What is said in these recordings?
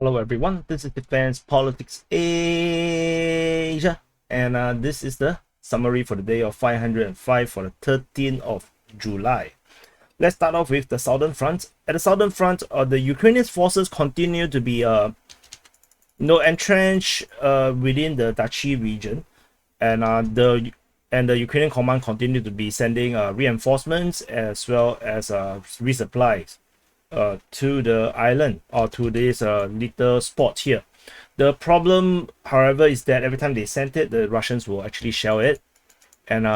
Hello everyone, this is Defense Politics Asia, and this is the summary for the day of 505 for the 13th of July. Let's start off with the Southern Front. At the Southern Front, the Ukrainian forces continue to be entrenched within the Dachi region, and the Ukrainian command continue to be sending reinforcements as well as resupplies to the island or to this little spot here. The problem, however, is that every time they send it, the Russians will actually shell it. And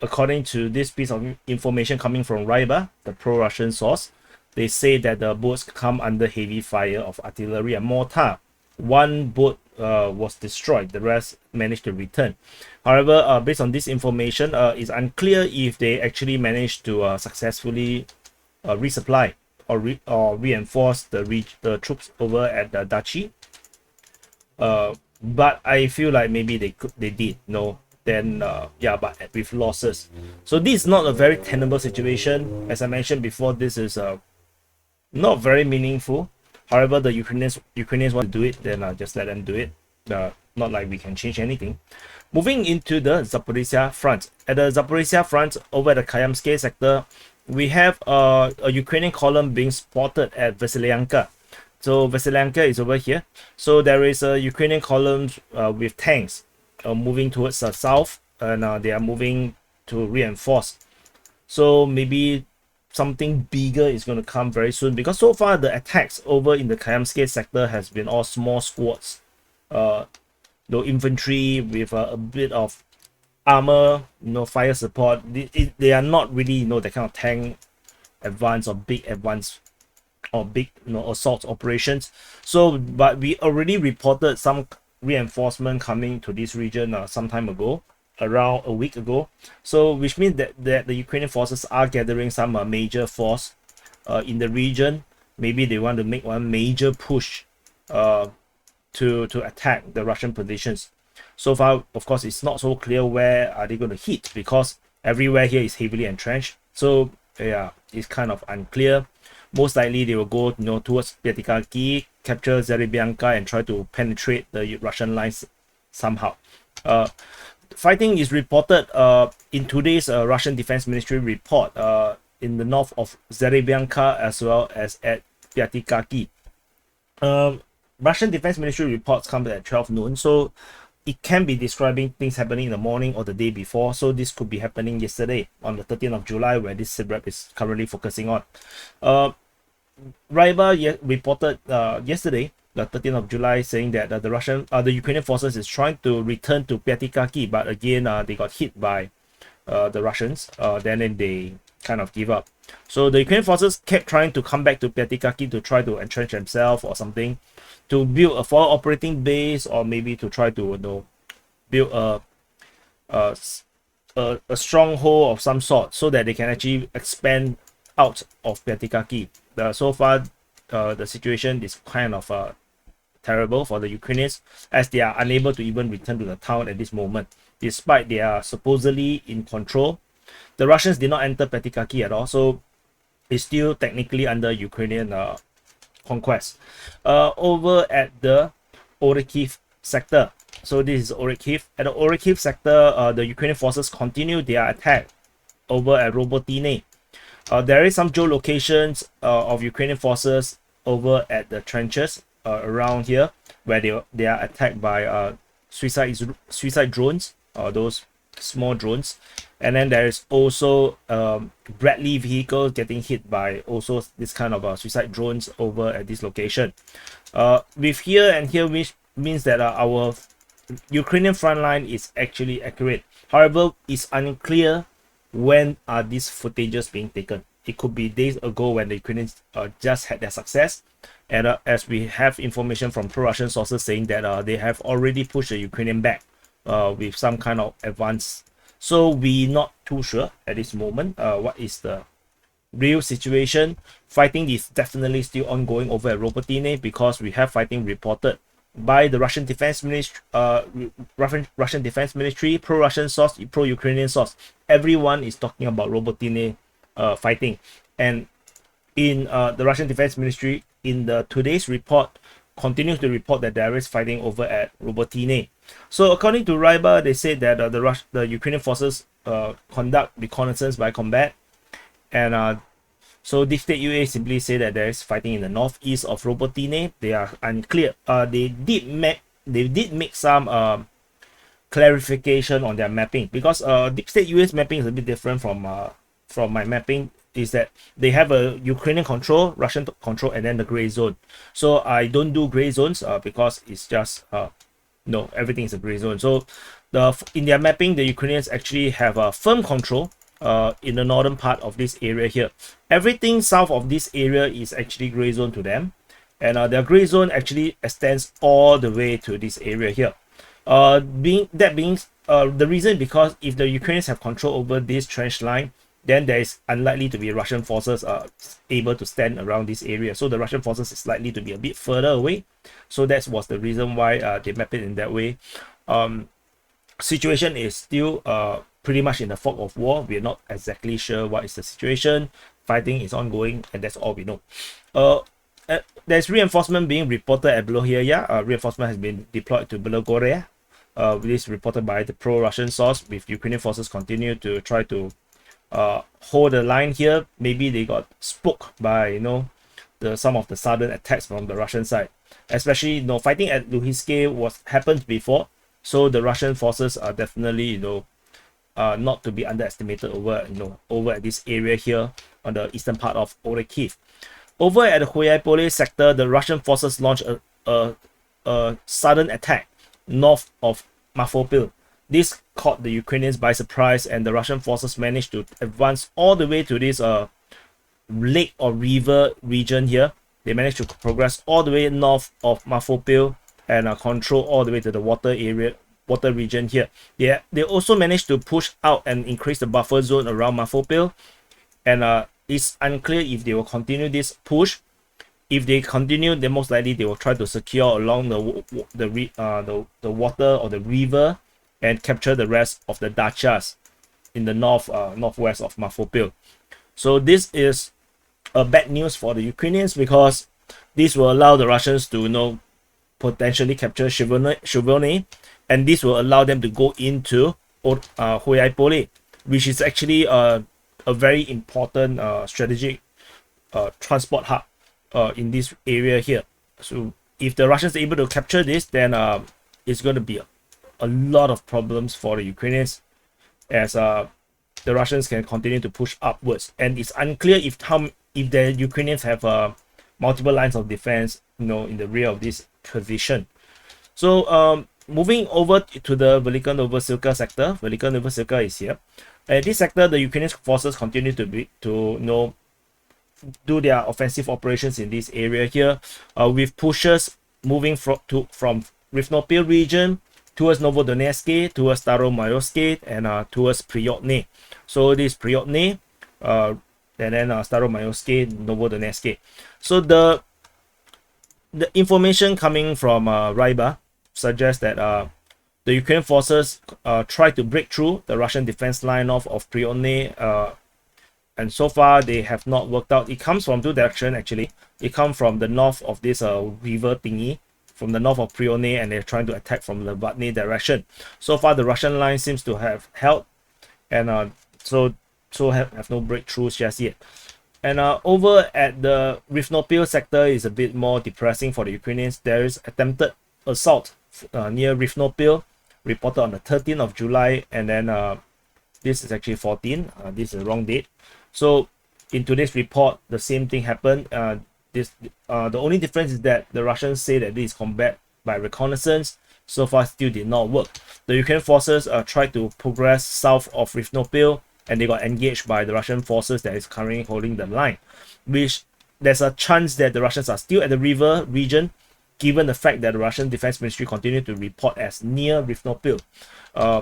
according to this piece of information coming from Ryba, the pro-Russian source, they say that the boats come under heavy fire of artillery and mortar. One boat was destroyed, the rest managed to return. However, based on this information, it's unclear if they actually managed to successfully resupply or reinforce the troops over at the Dachi. But I feel like maybe they did. No, then yeah, but with losses. So this is not a very tenable situation. As I mentioned before, this is not very meaningful. However, the Ukrainians want to do it, then just let them do it. Not like we can change anything. Moving into the Zaporizhzhia Front. At the Zaporizhzhia Front, over at the Kayamske sector, we have a Ukrainian column being spotted at Velyka. So Velyka is over here. So there is a Ukrainian column with tanks moving towards the south, and they are moving to reinforce. So maybe something bigger is going to come very soon, because so far the attacks over in the Kayamske sector has been all small squads, no infantry with a bit of armor, fire support. They are not really, that kind of tank advance or big advance or big, assault operations. So, but we already reported some reinforcement coming to this region some time ago, around a week ago. So, which means that the Ukrainian forces are gathering some major force in the region. Maybe they want to make one major push to attack the Russian positions. So far, of course, it's not so clear where are they going to hit, because everywhere here is heavily entrenched. So yeah, it's kind of unclear. Most likely they will go towards Pyatikaki, capture Zaporizhzhia, and try to penetrate the Russian lines somehow. Fighting is reported in today's Russian Defense Ministry report in the north of Zaporizhzhia as well as at Pyatikaki. Russian Defense Ministry reports come at 12 noon, so it can be describing things happening in the morning or the day before. So this could be happening yesterday on the 13th of July, where this SITREP is currently focusing on. Ryba reported yesterday, the 13th of July, saying that the Ukrainian forces is trying to return to Pyatikaki, but again they got hit by the Russians. Then they kind of give up. So the Ukrainian forces kept trying to come back to Pyatikaki to try to entrench themselves or something, to build a forward operating base, or maybe to try to build a stronghold of some sort, so that they can actually expand out of Pyatikaki. So far, the situation is kind of terrible for the Ukrainians, as they are unable to even return to the town at this moment, despite they are supposedly in control. The Russians did not enter Pyatikaki at all, so it's still technically under Ukrainian conquest. Over at the Orikhiv sector. So this is Orikhiv. At the Orikhiv sector, the Ukrainian forces continue their attack over at Robotine. There is some geolocations of Ukrainian forces over at the trenches around here, where they are attacked by suicide drones, those small drones. And then there is also Bradley vehicles getting hit by also this kind of suicide drones over at this location. With here and here, which means that our Ukrainian front line is actually accurate. However, it's unclear when are these footages being taken. It could be days ago when the Ukrainians just had their success, and as we have information from pro-Russian sources saying that they have already pushed the Ukrainian back with some kind of advance. So we're not too sure at this moment what is the real situation. Fighting is definitely still ongoing over at Robotine, because we have fighting reported by the Russian Defense Ministry, Russian Defense Ministry, pro-Russian source, pro-Ukrainian source. Everyone is talking about Robotine fighting. And in the Russian Defense Ministry, in the today's report, continues to report that there is fighting over at Robotine. So according to Ryba, they said that the Ukrainian forces conduct reconnaissance by combat, and so Deep State UA simply say that there is fighting in the northeast of Robotine. They are unclear. They did make some clarification on their mapping, because Deep State UA's mapping is a bit different from my mapping. Is that they have a Ukrainian control, Russian control, and then the gray zone. So I don't do gray zones because it's just no, everything is a gray zone. So in their mapping, the Ukrainians actually have a firm control in the northern part of this area here. Everything south of this area is actually gray zone to them, and their gray zone actually extends all the way to this area here. The reason, because if the Ukrainians have control over this trench line, then there is unlikely to be Russian forces able to stand around this area. So the Russian forces is likely to be a bit further away. So that was the reason why they map it in that way. Situation is still pretty much in the fog of war. We are not exactly sure what is the situation. Fighting is ongoing, and that's all we know. There's reinforcement being reported at Belohia. Reinforcement has been deployed to Belogorye. This is reported by the pro-Russian source, with Ukrainian forces continue to try to hold the line here. Maybe they got spooked by some of the sudden attacks from the Russian side, especially fighting at Luhansk happened before, so the Russian forces are definitely not to be underestimated over at this area here on the eastern part of Kyiv. Over at the Hoyapole sector, the Russian forces launched a sudden attack north of Marfopil. This caught the Ukrainians by surprise, and the Russian forces managed to advance all the way to this lake or river region here. They managed to progress all the way north of Marfopil and control all the way to the water region here. They also managed to push out and increase the buffer zone around Marfopil, and it's unclear if they will continue this push. If they continue, then most likely they will try to secure along the water or the river and capture the rest of the dachas in the northwest of Marfopil. So this is a bad news for the Ukrainians, because this will allow the Russians to potentially capture Shivone, and this will allow them to go into Hoyapole, which is actually a very important strategic transport hub in this area here. So if the Russians are able to capture this, then it's going to be a lot of problems for the Ukrainians, as the Russians can continue to push upwards, and it's unclear if the Ukrainians have multiple lines of defense in the rear of this position. So moving over to the Velyka Novosilka sector. Velyka Novosilka is here. At this sector, the Ukrainian forces continue to do their offensive operations in this area here, with pushes moving from Rifnopil region towards Novodonetsk, towards Staromayorsk, and towards Priyotny. So this Priyotny, and then Staromayorsk, Novodonetsk. So the information coming from Ryba suggests that the Ukrainian forces try to break through the Russian defense line of Priyotny, and so far they have not worked out. It comes from two directions actually. It comes from the north of this river thingy, from the north of Priyotny, and they're trying to attack from the Vatny direction. So far the Russian line seems to have held, and so have no breakthroughs just yet. And over at the Rifnopil sector is a bit more depressing for the Ukrainians. There is attempted assault near Rifnopil, reported on the 13th of July, and then this is actually 14. This is the wrong date. So in today's report, the same thing happened. The only difference is that the Russians say that this is combat by reconnaissance. So far still did not work. The Ukrainian forces tried to progress south of Rifnopil, and they got engaged by the Russian forces that is currently holding the line, which there's a chance that the Russians are still at the river region, given the fact that the Russian Defense Ministry continue to report as near Rifnopil.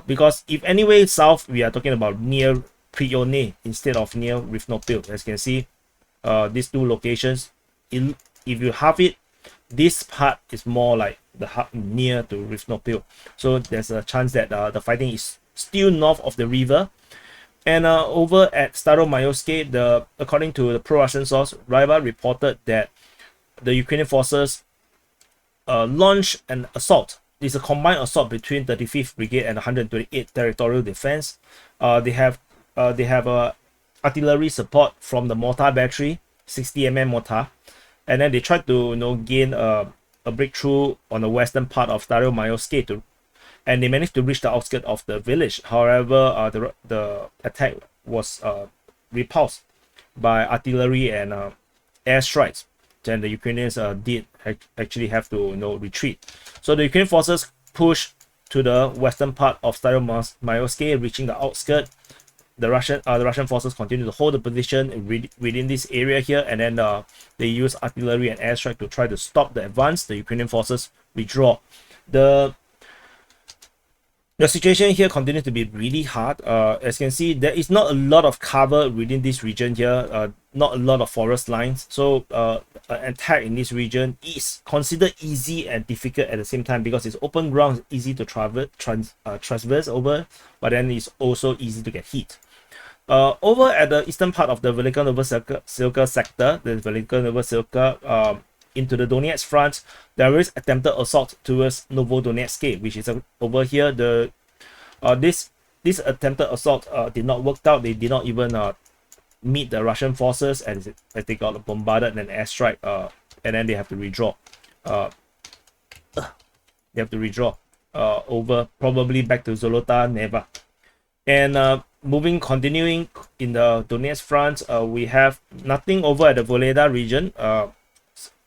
Because if anyway south, we are talking about near Priyotny instead of near Rifnopil. As you can see, these two locations, if you have it, this part is more like the hub near to Rifnopil. So there's a chance that the fighting is still north of the river. And over at Staromayorsk, according to the pro-Russian source, Ryba reported that the Ukrainian forces launch an assault. It's a combined assault between 35th Brigade and 128th Territorial Defense. They have artillery support from the mortar battery, 60 mm mortar, and then they tried to gain a breakthrough on the western part of Staromayoske, and they managed to reach the outskirts of the village. However, the attack was repulsed by artillery and airstrikes. Then the Ukrainians did actually have to retreat. So the Ukrainian forces pushed to the western part of Staromayoske, reaching the outskirts. The Russian forces continue to hold the position within this area here, and then they use artillery and airstrike to try to stop the advance. The Ukrainian forces withdraw. The situation here continues to be really hard. As you can see, there is not a lot of cover within this region here, not a lot of forest lines. So an attack in this region is considered easy and difficult at the same time, because it's open ground, easy to traverse over, but then it's also easy to get hit. Over at the eastern part of the Velyka Novosilka sector, the Velyka Novosilka, into the Donetsk Front, there is attempted assault towards Novodonetsk, which is over here. This attempted assault did not work out. They did not even meet the Russian forces, as they got bombarded and airstrike, and then they have to withdraw. Over, probably back to Zolota Neva. And continuing in the Donetsk Front, we have nothing over at the Voleda region.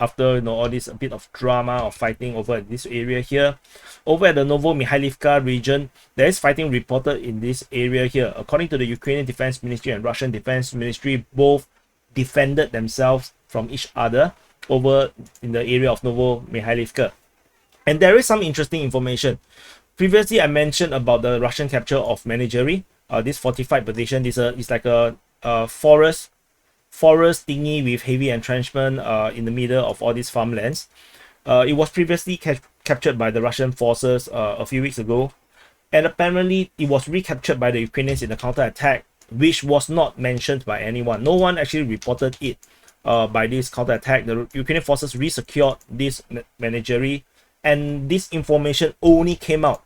After all this a bit of drama or fighting over at this area here. Over at the Novoselivske region, there is fighting reported in this area here. According to the Ukrainian Defense Ministry and Russian Defense Ministry, both defended themselves from each other over in the area of Novoselivske. And there is some interesting information. Previously, I mentioned about the Russian capture of Manageri. This fortified position is like a forest thingy with heavy entrenchment in the middle of all these farmlands. It was previously captured by the Russian forces a few weeks ago, and apparently it was recaptured by the Ukrainians in a counterattack, which was not mentioned by anyone. No one actually reported it by this counterattack. The Ukrainian forces resecured this Manageri, and this information only came out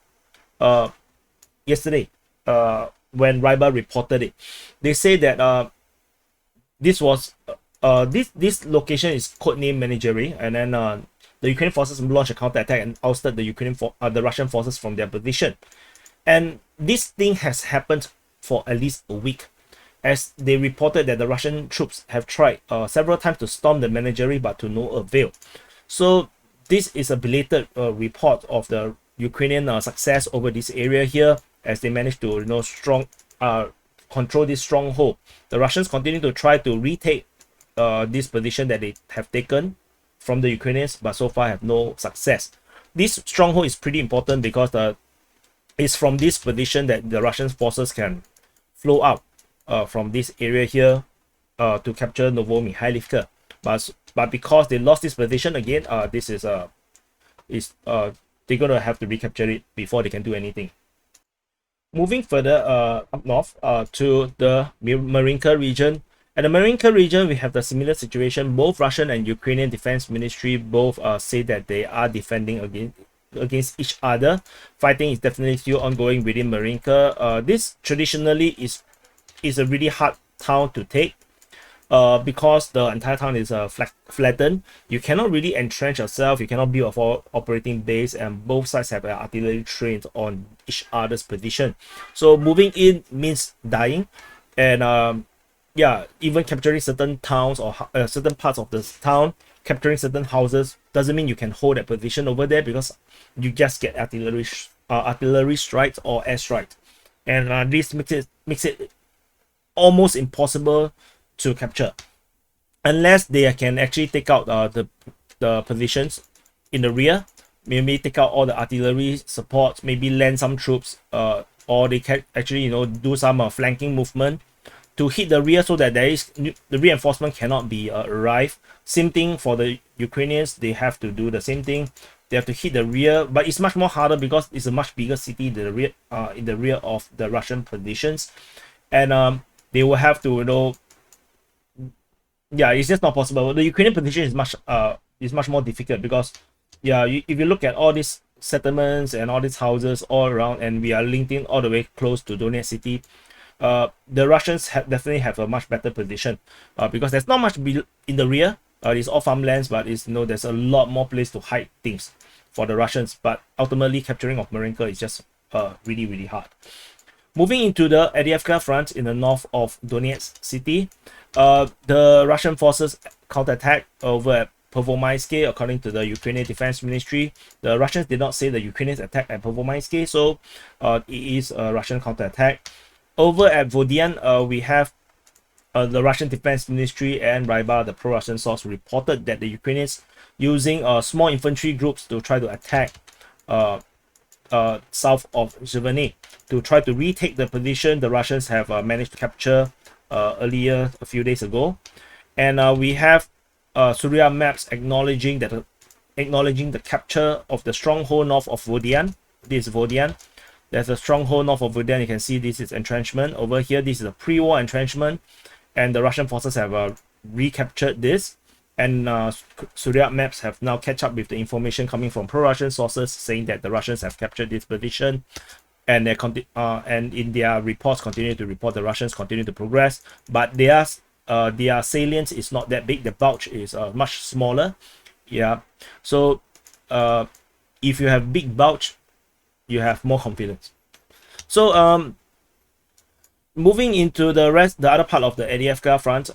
yesterday when Ryba reported it. They say that this location is codenamed Manageri, and then the Ukrainian forces launched a counterattack and ousted the Russian forces from their position. And this thing has happened for at least a week, as they reported that the Russian troops have tried several times to storm the Manageri, but to no avail. So this is a belated report of the Ukrainian success over this area here, as they managed to control this stronghold. The Russians continue to try to retake this position that they have taken from the Ukrainians, but so far have no success. This stronghold is pretty important because it's from this position that the Russian forces can flow out from this area here to capture Novoselivske. But because they lost this position again, they're gonna have to recapture it before they can do anything. Moving further up north to the Marinka region. At the Marinka region, we have the similar situation. Both Russian and Ukrainian Defense Ministry both say that they are defending against each other. Fighting is definitely still ongoing within Marinka. This traditionally is a really hard town to take because the entire town is flattened. You cannot really entrench yourself. You cannot build a operating base, and both sides have artillery trained on each other's position. So moving in means dying, and even capturing certain towns or certain parts of the town, capturing certain houses doesn't mean you can hold that position over there, because you just get artillery strikes or air strikes, and this makes it almost impossible to capture unless they can actually take out the positions in the rear, maybe take out all the artillery support, maybe land some troops, or they can actually do some flanking movement to hit the rear, so that the reinforcement cannot be arrived. Same thing for the Ukrainians, they have to do the same thing. They have to hit the rear, but it's much more harder because it's a much bigger city in the rear of the Russian positions, and they will have to it's just not possible. The Ukrainian position is much more difficult because if you look at all these settlements and all these houses all around, and we are linked in all the way close to Donetsk city, the Russians definitely have a much better position, because there's not much in the rear. It's all farmlands, but it's, there's a lot more place to hide things for the Russians. But ultimately, capturing of Marinka is just really, really hard. Moving into the Avdiivka Front in the north of Donetsk city, the Russian forces counterattack over at Pervomayske, according to the Ukrainian Defense Ministry. The Russians did not say the Ukrainians attacked at Pervomayske, so it is a Russian counterattack. Over at Vodian, we have the Russian Defense Ministry and Ryba, the pro-Russian source, reported that the Ukrainians using small infantry groups to try to attack south of Zhivany to try to retake the position the Russians have managed to capture earlier a few days ago. And we have Surya maps acknowledging the capture of the stronghold north of Vodian. This is Vodian. There's a stronghold north of Vodian. You can see this is entrenchment. Over here, this is a pre-war entrenchment, and the Russian forces have recaptured this. And Surya maps have now catch up with the information coming from pro-Russian sources saying that the Russians have captured this position, and and in their reports continue to report the Russians continue to progress, but their salience is not that big. The bulge is much smaller. Yeah, so if you have big bulge, you have more confidence. So moving into the other part of the Avdiivka Front,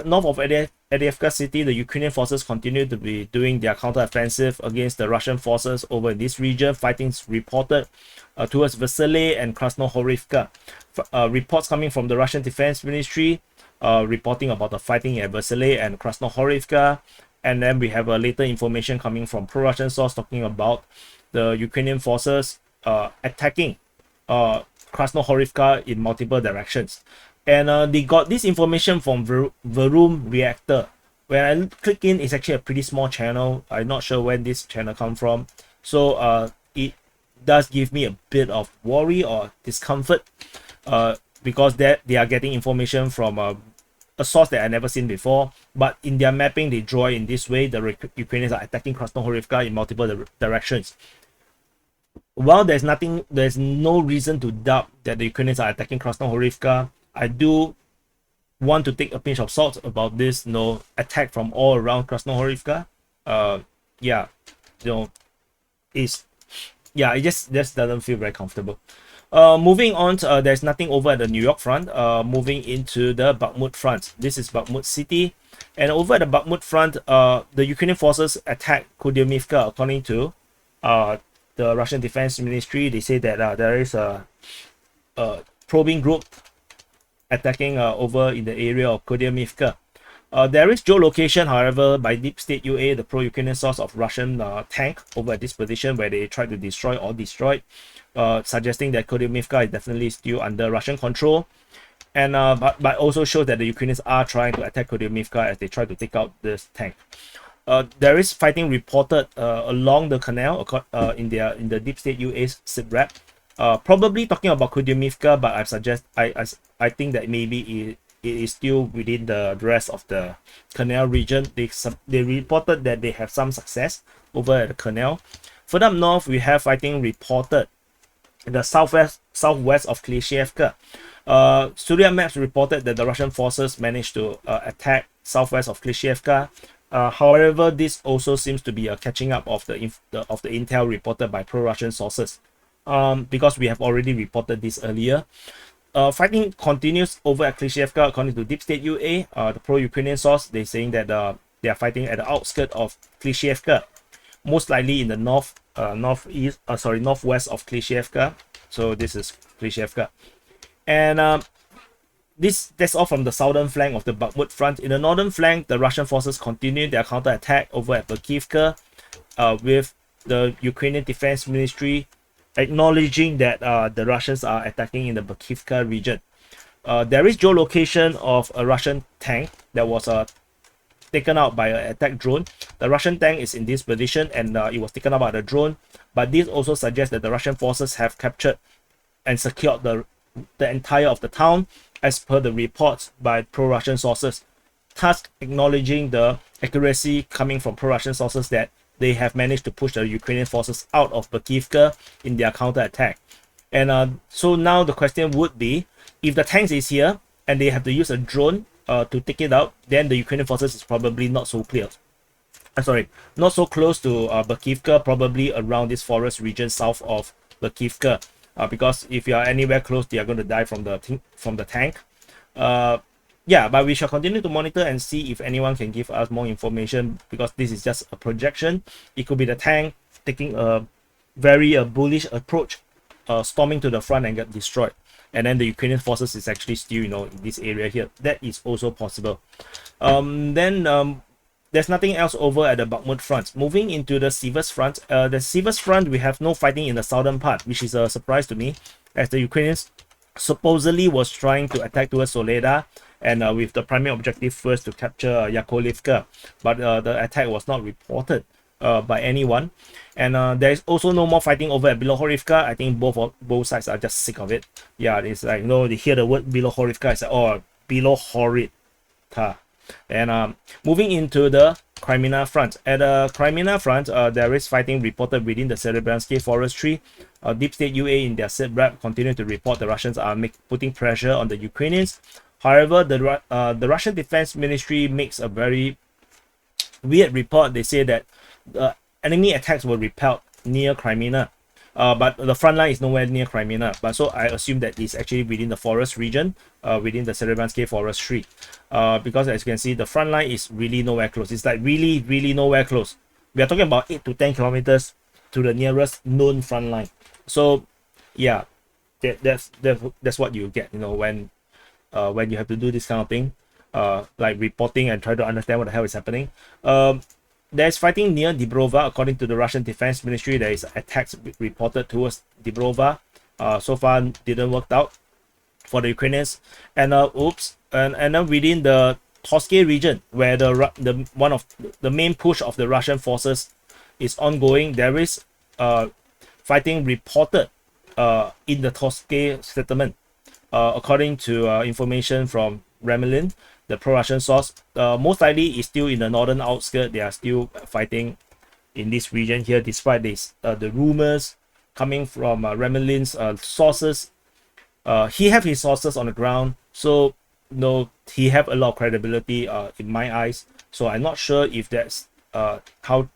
north of Avdiivka city, the Ukrainian forces continue to be doing their counter-offensive against the Russian forces over in this region. Fightings reported towards Vasily and Krasnohorivka. Reports coming from the Russian Defense Ministry reporting about the fighting at Vasily and Krasnohorivka. And then we have later information coming from pro-Russian source talking about the Ukrainian forces attacking Krasnohorivka in multiple directions. And they got this information from Varum Reactor. When I click in, it's actually a pretty small channel. I'm not sure when this channel come from. So it does give me a bit of worry or discomfort because they are getting information from a source that I never seen before. But in their mapping, they draw in this way. The Ukrainians are attacking Krasnohorivka in multiple directions. While there's no reason to doubt that the Ukrainians are attacking Krasnohorivka, I do want to take a pinch of salt about this, attack from all around Krasnohorivka. It just doesn't feel very comfortable. Moving on, there's nothing over at the New York front. Moving into the Bakhmut Front. This is Bakhmut city, and over at the Bakhmut Front, the Ukrainian forces attacked Kudyumivka. According to the Russian Defense Ministry, they say that there is a probing group attacking over in the area of Kudyumivka. There is geolocation, however, by Deep State UA, the pro-Ukrainian source of Russian tank over at this position where they tried to destroy or destroyed, suggesting that Kudyumivka is definitely still under Russian control. And but also shows that the Ukrainians are trying to attack Kudyumivka as they try to take out this tank. There is fighting reported along the canal in the Deep State UA's SITREP. Probably talking about Kudyumivka, but I think that maybe it is still within the rest of the canal region. They reported that they have some success over at the canal. Further up north, we have fighting reported in the southwest of Klishchiivka. Surya maps reported that the Russian forces managed to attack southwest of Klishchiivka. However, this also seems to be a catching up of the intel reported by pro-Russian sources. Because we have already reported this earlier. Fighting continues over at Klishchiivka according to Deep State UA, the pro-Ukrainian source. They're saying that they are fighting at the outskirts of Klishchiivka, most likely in the northwest of Klishchiivka. So this is Klishchiivka, and that's all from the southern flank of the Bakhmut Front. In the northern flank, the Russian forces continue their counterattack over at Bakhivka, with the Ukrainian Defense Ministry acknowledging that the Russians are attacking in the Bakhivka region. There is geolocation of a Russian tank that was taken out by an attack drone. The Russian tank is in this position, and it was taken out by the drone. But this also suggests that the Russian forces have captured and secured the entire of the town, as per the reports by pro-Russian sources, thus acknowledging the accuracy coming from pro-Russian sources that they have managed to push the Ukrainian forces out of Avdiivka in their counterattack. And so now the question would be, if the tanks is here and they have to use a drone to take it out, then the Ukrainian forces is probably not so clear. Not so close to Avdiivka, probably around this forest region south of Avdiivka. Because if you are anywhere close, they are going to die from the tank. Yeah, but we shall continue to monitor and see if anyone can give us more information, because this is just a projection. It could be the tank taking a very bullish approach, storming to the front and get destroyed, and then the Ukrainian forces is actually still, in this area here. That is also possible. There's nothing else over at the Bakhmut Front. Moving into the Siversk Front. The Siversk Front, we have no fighting in the southern part, which is a surprise to me, as the Ukrainians supposedly was trying to attack towards Soledar, and with the primary objective first to capture Yakovlivka, but the attack was not reported by anyone. And there is also no more fighting over at Bilohorivka. I think both sides are just sick of it. Yeah, it's like, they hear the word Bilohorivka, it's like, oh, Bilohorivka. And moving into the Kreminna Front. At the Kreminna Front, there is fighting reported within the Zaporizhzhia Forestry. Deep State UA in their SITREP continue to report the Russians are putting pressure on the Ukrainians. However, the Russian Defense Ministry makes a very weird report. They say that the enemy attacks were repelled near Kreminna, but the front line is nowhere near Kreminna. But so I assume that it's actually within the forest region, within the Zaporizhzhia Forestry, because as you can see, the front line is really nowhere close. It's like really nowhere close. We are talking about 8 to 10 kilometers to the nearest known front line. So yeah, that's what you get, when you have to do this kind of thing, like reporting and try to understand what the hell is happening. There's fighting near Dibrova. According to the Russian Defense Ministry, there is attacks reported towards Dibrova. So far didn't work out for the Ukrainians. And and then within the Torske region, where the one of the main push of the Russian forces is ongoing, there is fighting reported in the Torske settlement. According to information from Kremlin, the pro-Russian source, most likely is still in the northern outskirts. They are still fighting in this region here, despite this the rumors coming from Kremlin's sources. He have his sources on the ground, so he have a lot of credibility in my eyes. So I'm not sure if that's how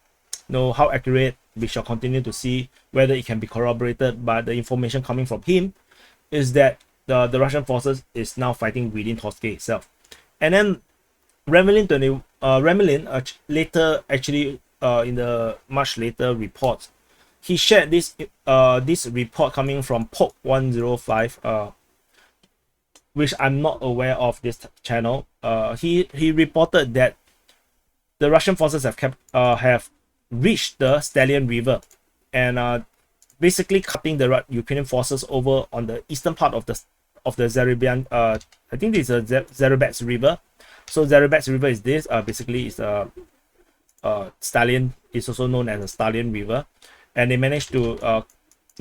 accurate. We shall continue to see whether it can be corroborated. But the information coming from him is that the Russian forces is now fighting within Torske itself. And then Kremlin later, actually in the much later reports, he shared this report coming from Pope 105, which I'm not aware of this channel. He reported that the Russian forces have reached the Stallion River, and basically cutting the Ukrainian forces over on the eastern part of the Zarebian. I think this is a Zarebets River. So Zarebets River is this. Basically, it's Stallion. It's also known as the Stallion River, and they managed to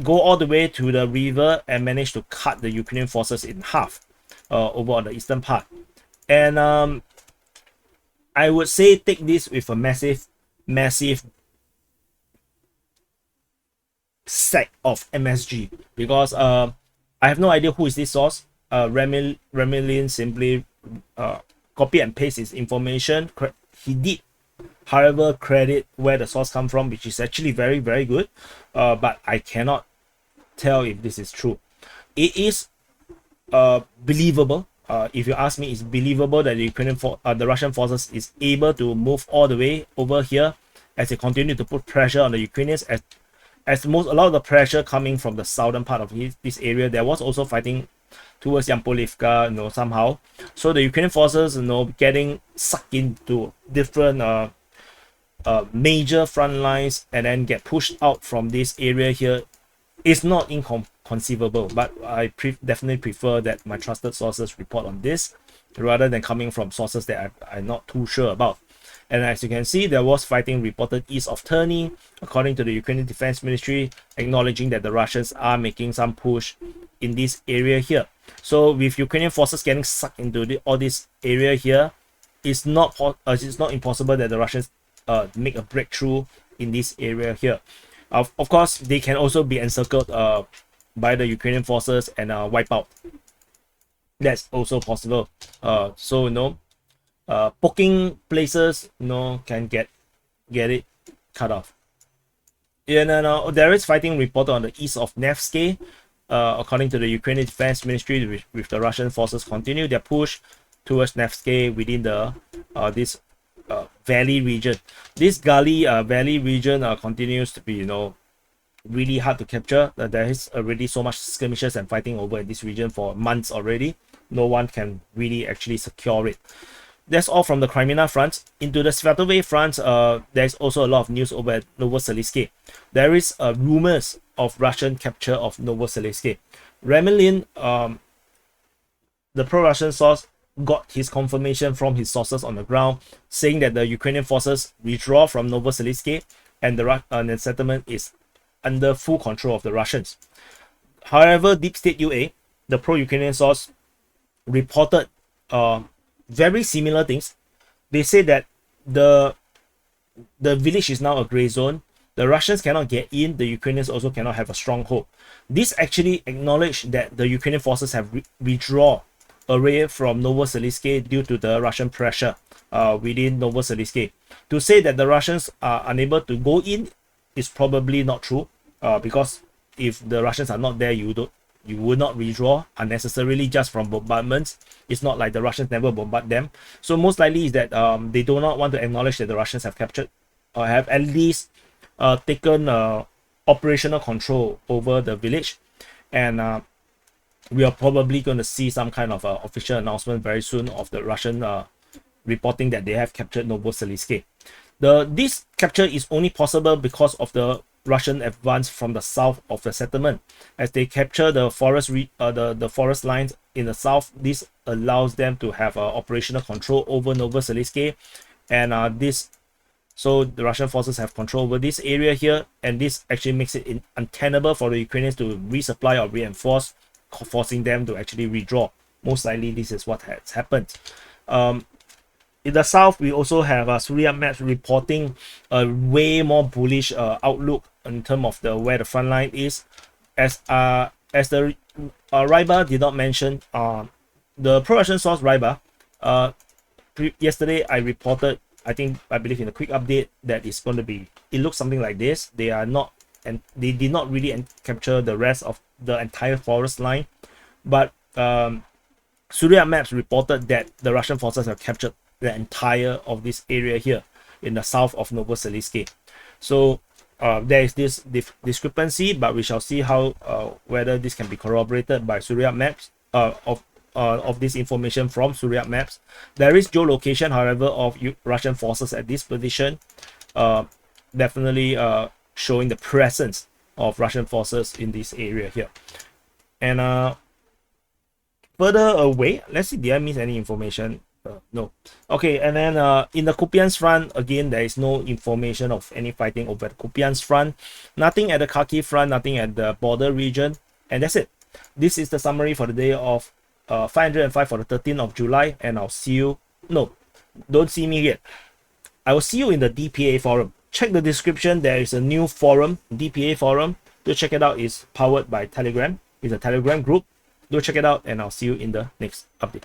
go all the way to the river and managed to cut the Ukrainian forces in half over on the eastern part. And I would say take this with a massive sack of MSG, because I have no idea who is this source. Kremlin simply copy and paste his information. He did, however, credit where the source come from, which is actually very good, but I cannot tell if this is true. It is believable. If you ask me, it's believable that the Russian forces is able to move all the way over here as they continue to put pressure on the Ukrainians, a lot of the pressure coming from the southern part of this area. There was also fighting towards Yakovlivka, somehow. So the Ukrainian forces, getting sucked into different major front lines and then get pushed out from this area here is not inconceivable. But I definitely prefer that my trusted sources report on this rather than coming from sources that I'm not too sure about. And as you can see, there was fighting reported east of Terny, according to the Ukrainian Defense Ministry, acknowledging that the Russians are making some push in this area here. So with Ukrainian forces getting sucked into all this area here, it's not impossible that the Russians make a breakthrough in this area here. Of course, they can also be encircled by the Ukrainian forces and wipe out. That's also possible. So poking places, can get it cut off. And there is fighting reported on the east of Nevsky. According to the Ukrainian Defense Ministry, with the Russian forces continue their push towards Nevsky within the this valley region. This valley region continues to be really hard to capture. There is already so much skirmishes and fighting over in this region for months already. No one can really actually secure it. That's all from the Kreminna Front. Into the Svatove Front, there's also a lot of news over at Novoselivske. There is rumors of Russian capture of Novoselivske. Remlin, the pro-Russian source, got his confirmation from his sources on the ground, saying that the Ukrainian forces withdraw from Novoselivske and the settlement is under full control of the Russians. However, Deep State UA, the pro-Ukrainian source, reported very similar things. They say that the village is now a gray zone. The Russians cannot get in. The Ukrainians also cannot have a stronghold. This actually acknowledged that the Ukrainian forces have withdrawn away from Novoselivske due to the Russian pressure within Novoselivske. To say that the Russians are unable to go in is probably not true, because if the Russians are not there, you would not withdraw unnecessarily just from bombardments. It's not like the Russians never bombard them. So most likely is that they do not want to acknowledge that the Russians have captured or have at least taken operational control over the village. And we are probably going to see some kind of official announcement very soon of the Russian reporting that they have captured Novoselivske. This capture is only possible because of the Russian advance from the south of the settlement. As they capture the forest the forest lines in the south, this allows them to have operational control over Novoselivske, and so the Russian forces have control over this area here, and this actually makes it untenable for the Ukrainians to resupply or reinforce, forcing them to actually withdraw. Most likely this is what has happened. In the south, we also have SITREP maps reporting a way more bullish outlook in terms of where the front line is. As the Ryba did not mention, the pro-Russian source Ryba, yesterday I reported, I believe in a quick update, that it's going to be, it looks something like this. They are not, and they did not really capture the rest of the entire forest line, but SITREP maps reported that the Russian forces have captured the entire of this area here in the south of Novoselivske. So there is this discrepancy, but we shall see how whether this can be corroborated by SITREP maps of this information from SITREP maps. There is geolocation, however, of Russian forces at this position, definitely showing the presence of Russian forces in this area here. And further away, let's see, did I miss any information? No. Okay, and then in the Kupiansk front, again, there is no information of any fighting over the Kupiansk front. Nothing at the Kharkiv front, nothing at the border region, and that's it. This is the summary for the day of 505 for the 13th of July, and I'll see you. No, don't see me yet. I will see you in the DPA Forum. Check the description. There is a new forum, DPA Forum. Do check it out. It's powered by Telegram. It's a Telegram group. Do check it out, and I'll see you in the next update.